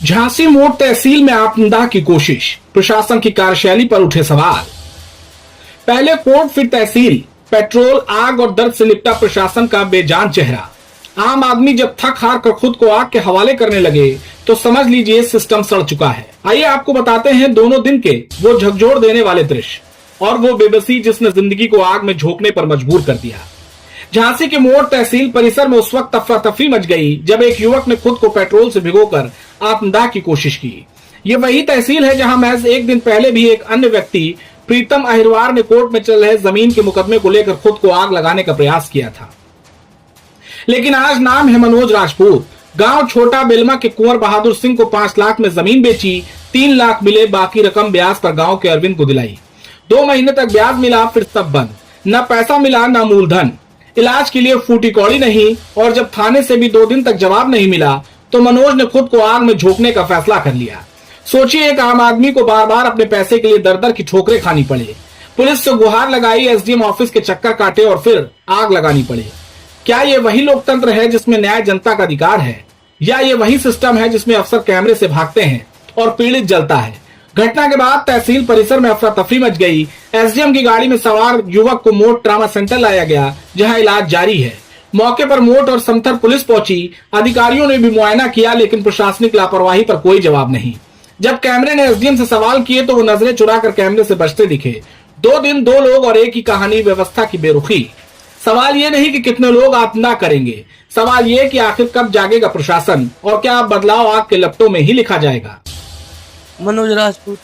झांसी मोड़ तहसील में आत्मदाह की कोशिश, प्रशासन की कार्यशैली पर उठे सवाल। पहले कोर्ट फिर तहसील, पेट्रोल, आग और दर्द से लिपटा प्रशासन का बेजान चेहरा। आम आदमी जब थक हार कर खुद को आग के हवाले करने लगे तो समझ लीजिए सिस्टम सड़ चुका है। आइए आपको बताते हैं दोनों दिन के वो झकझोर देने वाले दृश्य और वो बेबसी जिसने जिंदगी को आग में झोंकने पर मजबूर कर दिया। झांसी के मोड़ तहसील परिसर में उस वक्त अफरा तफरी मच गई जब एक युवक ने खुद को पेट्रोल से भिगोकर आत्मदाह की कोशिश की। ये वही तहसील है जहां महज एक दिन पहले भी एक अन्य व्यक्ति प्रीतम अहिरवार ने कोर्ट में चल रहे जमीन के मुकदमे को लेकर खुद को आग लगाने का प्रयास किया था। लेकिन आज नाम है मनोज राजपूत। गांव छोटा बेलमा के कुंवर बहादुर सिंह को 5 लाख में जमीन बेची, 3 लाख मिले, बाकी रकम ब्याज पर गांव के अरविंद को दिलाई। 2 महीने तक ब्याज मिला, फिर सब बंद। न पैसा मिला न मूलधन, इलाज के लिए फूटी कौड़ी नहीं, और जब थाने से भी 2 दिन तक जवाब नहीं मिला तो मनोज ने खुद को आग में झोंकने का फैसला कर लिया। सोचिए, एक आम आदमी को बार बार अपने पैसे के लिए दर दर की ठोकरें खानी पड़े, पुलिस से गुहार लगाई, एसडीएम ऑफिस के चक्कर काटे और फिर आग लगानी पड़े। क्या ये वही लोकतंत्र है जिसमें न्याय जनता का अधिकार है, या ये वही सिस्टम है जिसमें अफसर कैमरे से भागते हैं और पीड़ित जलता है? घटना के बाद तहसील परिसर में अफरा तफरी मच गई। एसडीएम की गाड़ी में सवार युवक को मोट ट्रामा सेंटर लाया गया जहां इलाज जारी है। मौके पर मोट और समथर पुलिस पहुंची, अधिकारियों ने भी मुआयना किया, लेकिन प्रशासनिक लापरवाही पर कोई जवाब नहीं। जब कैमरे ने एसडीएम से सवाल किए तो वो नजरें चुराकर कैमरे से बचते दिखे। 2 दिन 2 लोग और एक ही कहानी, व्यवस्था की बेरुखी। सवाल ये नहीं कि कितने लोग आत्मदाह करेंगे, सवाल ये कि आखिर कब जागेगा प्रशासन और क्या बदलाव आग के लपटों में ही लिखा जाएगा। मनोज राजपूत,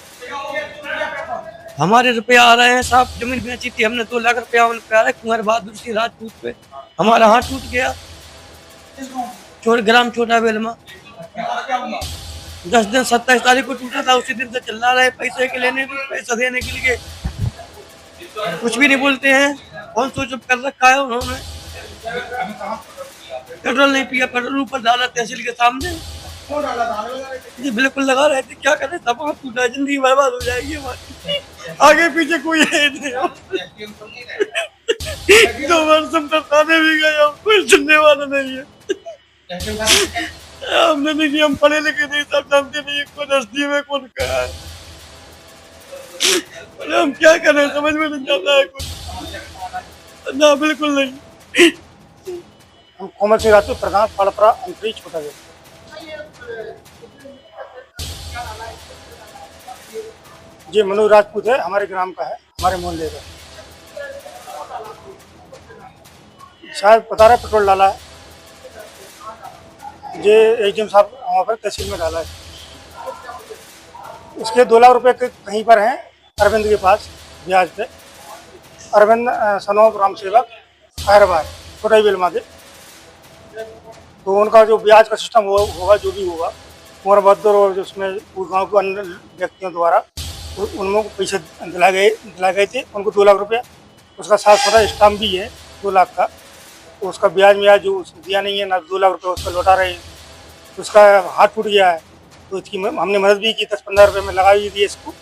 हमारे रुपया आ रहे हैं साहब। जमीन बेची थी हमने, 2 लाख रुपया आ रहा है कुंवर बहादुर सिंह राजपूत पे। हमारा हाथ टूट गया, ग्राम छोटा बेलमा। 10 दिन 27 तारीख को टूटा था, उसी दिन से चिल्ला रहे पैसे के लेने, पैसा देने के लिए। कुछ भी नहीं बोलते हैं। कौन सो चुप कर रखा है उन्होंने। पेट्रोल नहीं पिया, पेट्रोल ऊपर डाला तहसील के सामने। जी बिल्कुल लगा रहे थे, क्या करें, सब हाथ टूटा, जिंदगी बर्बाद हो जाएगी हमारी। आगे पीछे कोई है नहीं। 2 वर्ष हम थाने भी गए, कोई सुनने वाला नहीं है। हमने नहीं, हम पढ़े लिखे नहीं, सब जानते नहीं कौन असली में कौन कहा है। हम क्या करें, समझ में नहीं आता है कुछ। ना बिल्कुल नहीं। हम कोमल सिंह राजपूत, प्रधान पाड़परा अंतरी छोटा बेलमा। जी मनोज राजपूत है, हमारे ग्राम का है, हमारे मोहल्ले का। शायद पता रहा पेट्रोल डाला है, ये एसडीएम साहब वहाँ पर तहसील में डाला है। उसके 2 लाख रुपए कहीं पर हैं अरविंद के पास ब्याज पे। अरविंद सनोब राम सेवक अहिरवार छोटा बेलमा के। तो उनका जो ब्याज का सिस्टम होगा, जो भी होगा, कुंवर बहादुर और उसमें गाँव के अन्य व्यक्तियों द्वारा उनको पैसे दिला गए थे, उनको 2 लाख रुपया। उसका साथ साथ स्टाम्प भी है 2 लाख का। तो उसका ब्याज में जो उसने दिया नहीं है ना, 2 लाख रुपये उसका लौटा रहे हैं। उसका हाथ टूट गया है, तो इसकी हमने मदद भी की, 10-15 रुपये में लगा भी दिए इसको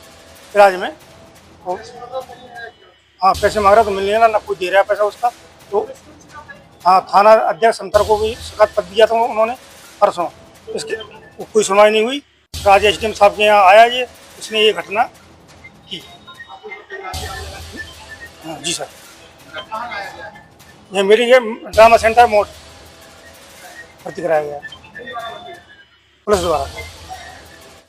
इलाज में। तो हाँ, पैसे मांग रहा तो मिल लेना, ना कोई दे रहा है पैसा उसका। तो हाँ, थाना अध्यक्ष समथर को भी शिकायत पत्र दिया था उन्होंने परसों, इसके कोई सुनवाई नहीं हुई। तो आज एसडीएम साहब के यहाँ आया ये, उसने ये घटना की। हाँ जी सर, ये मेरी ड्रामा सेंटर मोड़ भर्ती कराया गया पुलिस द्वारा।